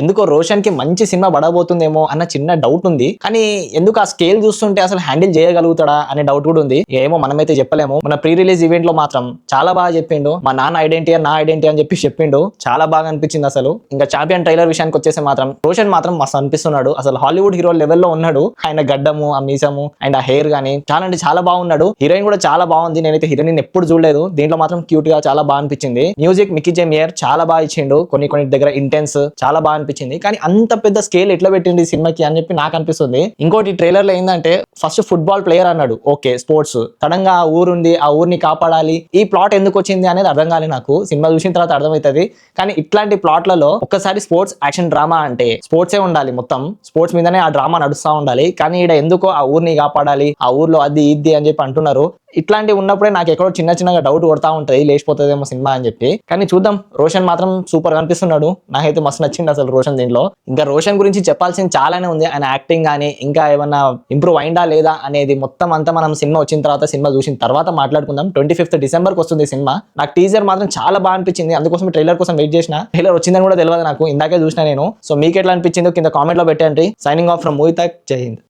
ఎందుకో రోషన్ కి మంచి సినిమా పడబోతుందేమో అన్న చిన్న డౌట్ ఉంది. కానీ ఎందుకు ఆ స్కేల్ చూస్తుంటే అసలు హ్యాండిల్ చేయగలుగుతాడా అనే డౌట్ కూడా ఉంది. ఏమో మనమైతే చెప్పలేము. మన ప్రీ రిలీజ్ ఈవెంట్ లో మాత్రం చాలా బాగా చెప్పిండు. మా నాన్న ఐడెంటిటీ నా ఐడెంటిటీ అని చెప్పి చెప్పిండు. చాలా బాగా అనిపించింది అసలు. ఇంకా చాంపియన్ ట్రైలర్ విషయానికి వచ్చేసి మాత్రం రోషన్ మాత్రం మస్తు అనిపిస్తున్నాడు. అసలు హాలీవుడ్ హీరో లెవెల్లో ఉన్నాడు. ఆయన గడ్డము, ఆ మీసము అండ్ ఆ హెయిర్ గానీ చాలా అంటే చాలా బాగున్నాడు. హీరోయిన్ కూడా చాలా బాగుంది. నేనైతే హీరోయిన్ ఎప్పుడు చూడలేదు. దీంట్లో మాత్రం క్యూట్ గా చాలా బాగా అనిపించింది. మ్యూజిక్ మిక్కీ జే మేయర్ చాలా బాగా ఇచ్చిండు. కొన్ని దగ్గర ఇంటెన్స్ చాలా బాగా అనిపించింది. కానీ అంత పెద్ద స్కేల్ ఎట్లా పెట్టింది ఈ సినిమాకి అని చెప్పి నాకు అనిపిస్తుంది. ఇంకోటి ట్రైలర్ లో ఏంటంటే ఫస్ట్ ఫుట్బాల్ ప్లేయర్ అన్నాడు. ఓకే స్పోర్ట్స్, సడన్ గా ఆ ఊరుంది, ఆ ఊరిని కాపాడాలి. ఈ ప్లాట్ ఎందుకు వచ్చింది అనేది అర్థం కాలేదు నాకు. సినిమా చూసిన తర్వాత అర్థమవుతుంది. కానీ ఇట్లాంటి ప్లాట్లలో ఒక్కసారి స్పోర్ట్స్ యాక్షన్ డ్రామా అంటే స్పోర్ట్సే ఉండాలి. మొత్తం స్పోర్ట్స్ మీదనే ఆ డ్రామా నడుస్తూ ఉండాలి. కానీ ఇక్కడ ఎందుకో ఆ ఊరిని కాపాడాలి, ఆ ఊర్లో అది ఇది అని చెప్పి అంటున్నారు. ఇట్లాంటివి ఉన్నప్పుడే నాకు ఎక్కడో చిన్నగా డౌట్ కొడతా ఉంటుంది, లేచిపోతుందేమో సినిమా అని చెప్పి. కానీ చూద్దాం. రోషన్ మాత్రం సూపర్ కనిపిస్తున్నాడు. నాకైతే మస్తు నచ్చింది అసలు రోషన్ దీంట్లో. ఇంకా రోషన్ గురించి చెప్పాల్సింది చాలానే ఉంది. ఆయన యాక్టింగ్ కానీ ఇంకా ఏమన్నా ఇంప్రూవ్ అయిందా లేదా అనేది మొత్తం అంతా మనం సినిమా వచ్చిన తర్వాత, సినిమా చూసిన తర్వాత మాట్లాడుకుందాం. 25th డిసెంబర్కి వస్తుంది సినిమా. నాకు టీజర్ మాత్రం చాలా బాగా అనిపించింది. అందుకోసం ట్రైలర్ కోసం వెయిట్ చేసిన. ట్రైలర్ వచ్చిందని కూడా తెలియదు నాకు, ఇందాకే చూసిన నేను. సో మీకు ఎట్లా అనిపించిందో కింద కామెంట్ లో పెట్టండి. Signing off from movie talk. జై హింద్.